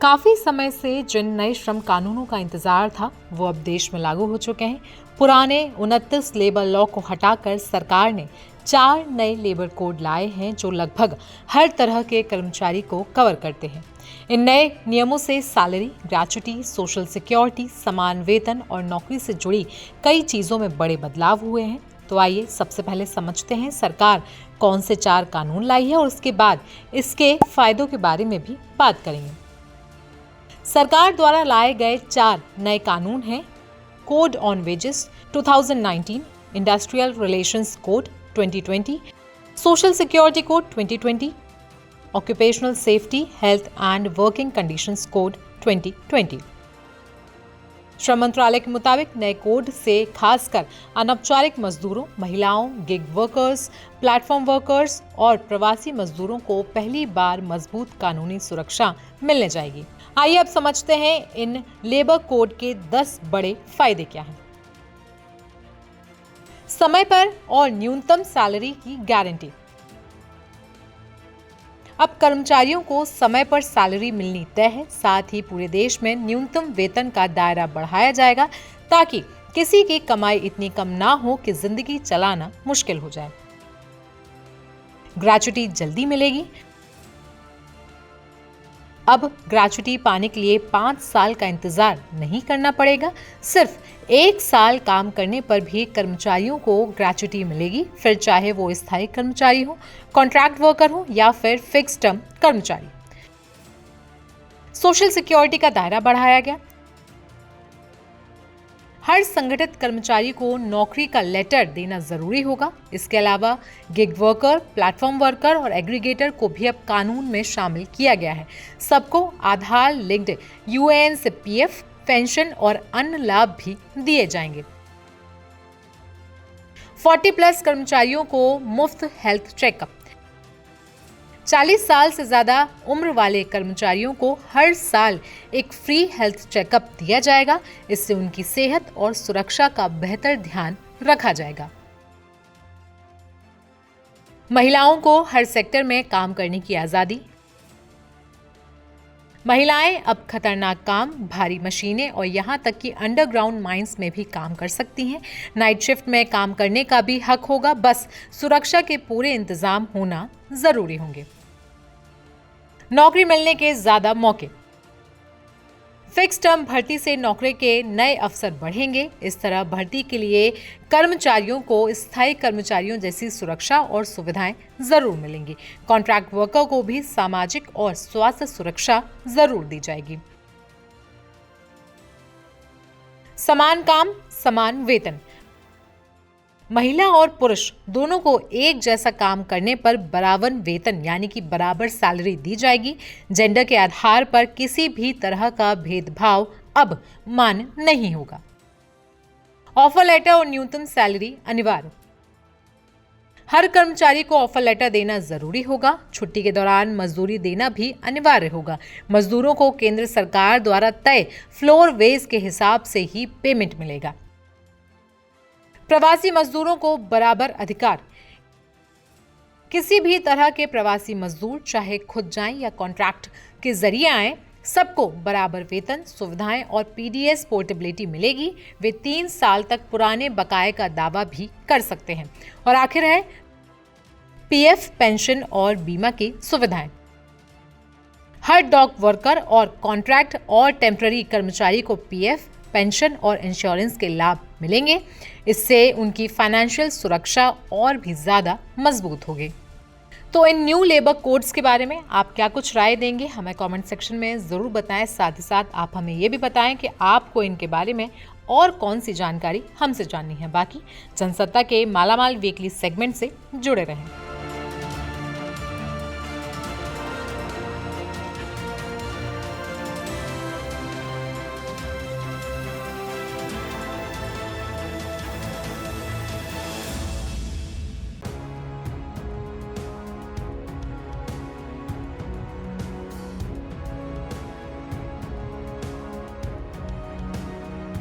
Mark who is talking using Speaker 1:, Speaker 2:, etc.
Speaker 1: काफी समय से जिन नए श्रम कानूनों का इंतजार था वो अब देश में लागू हो चुके हैं। पुराने 29 लेबर लॉ को हटाकर सरकार ने 4 नए लेबर कोड लाए हैं जो लगभग हर तरह के कर्मचारी को कवर करते हैं। इन नए नियमों से सैलरी, ग्रेच्युटी, सोशल सिक्योरिटी, समान वेतन और नौकरी से जुड़ी कई चीजों में बड़े बदलाव हुए हैं। तो आइए सबसे पहले समझते हैं सरकार कौन से 4 कानून लाई है और उसके बाद इसके फायदों के बारे में भी बात करेंगे। सरकार द्वारा लाए गए 4 नए कानून हैं code on wages 2019, industrial relations code 2020, social security code 2020, occupational safety, health and working conditions code 2020। श्रम मंत्रालय के मुताबिक नए कोड से खासकर अनौपचारिक मजदूरों, महिलाओं, गिग वर्कर्स, प्लेटफॉर्म वर्कर्स और प्रवासी मजदूरों को पहली बार मजबूत कानूनी सुरक्षा मिलने जाएगी। आइए अब समझते हैं इन लेबर कोड के 10 बड़े फायदे क्या हैं। समय पर और न्यूनतम सैलरी की गारंटी। अब कर्मचारियों को समय पर सैलरी मिलनी तय है। साथ ही पूरे देश में न्यूनतम वेतन का दायरा बढ़ाया जाएगा ताकि किसी की कमाई इतनी कम ना हो कि जिंदगी चलाना मुश्किल हो जाए। ग्रेच्युटी जल्दी मिलेगी। अब ग्रेच्युटी पाने के लिए 5 साल का इंतजार नहीं करना पड़ेगा। सिर्फ 1 साल काम करने पर भी कर्मचारियों को ग्रेच्युटी मिलेगी, फिर चाहे वो स्थायी कर्मचारी हो, कॉन्ट्रैक्ट वर्कर हो या फिर फिक्स टर्म कर्मचारी। सोशल सिक्योरिटी का दायरा बढ़ाया गया। हर संगठित कर्मचारी को नौकरी का लेटर देना जरूरी होगा। इसके अलावा गिग वर्कर, प्लेटफॉर्म वर्कर और एग्रीगेटर को भी अब कानून में शामिल किया गया है। सबको आधार लिंक्ड यूएएन से पीएफ, पेंशन और अन्य लाभ भी दिए जाएंगे। 40+ कर्मचारियों को मुफ्त हेल्थ चेकअप। 40 साल से ज्यादा उम्र वाले कर्मचारियों को हर साल एक फ्री हेल्थ चेकअप दिया जाएगा। इससे उनकी सेहत और सुरक्षा का बेहतर ध्यान रखा जाएगा। महिलाओं को हर सेक्टर में काम करने की आजादी। महिलाएं अब खतरनाक काम, भारी मशीनें और यहां तक कि अंडरग्राउंड माइंस में भी काम कर सकती हैं। नाइट शिफ्ट में काम करने का भी हक होगा, बस सुरक्षा के पूरे इंतजाम होना जरूरी होंगे। नौकरी मिलने के ज्यादा मौके। फिक्स टर्म भर्ती से नौकरी के नए अवसर बढ़ेंगे। इस तरह भर्ती के लिए कर्मचारियों को स्थायी कर्मचारियों जैसी सुरक्षा और सुविधाएं जरूर मिलेंगी। कॉन्ट्रैक्ट वर्कर को भी सामाजिक और स्वास्थ्य सुरक्षा जरूर दी जाएगी। समान काम, समान वेतन। महिला और पुरुष दोनों को एक जैसा काम करने पर बराबर वेतन यानी कि बराबर सैलरी दी जाएगी। जेंडर के आधार पर किसी भी तरह का भेदभाव अब मान्य नहीं होगा। ऑफर लेटर और न्यूनतम सैलरी अनिवार्य। हर कर्मचारी को ऑफर लेटर देना जरूरी होगा। छुट्टी के दौरान मजदूरी देना भी अनिवार्य होगा। मजदूरों को केंद्र सरकार द्वारा तय फ्लोर वेज के हिसाब से ही पेमेंट मिलेगा। प्रवासी मजदूरों को बराबर अधिकार। किसी भी तरह के प्रवासी मजदूर चाहे खुद जाएं या कॉन्ट्रैक्ट के जरिए आए, सबको बराबर वेतन, सुविधाएं और पीडीएस पोर्टेबिलिटी मिलेगी। वे 3 साल तक पुराने बकाये का दावा भी कर सकते हैं। और आखिर है पीएफ, पेंशन और बीमा की सुविधाएं। हर डॉक वर्कर और कॉन्ट्रैक्ट और टेम्पररी कर्मचारी को पीएफ, पेंशन और इंश्योरेंस के लाभ मिलेंगे। इससे उनकी फाइनेंशियल सुरक्षा और भी ज्यादा मजबूत होगी। तो इन न्यू लेबर कोड्स के बारे में आप क्या कुछ राय देंगे, हमें कमेंट सेक्शन में जरूर बताएं। साथ ही साथ आप हमें ये भी बताएं कि आपको इनके बारे में और कौन सी जानकारी हमसे जाननी है। बाकी जनसत्ता के मालामाल वीकली सेगमेंट से जुड़े रहें।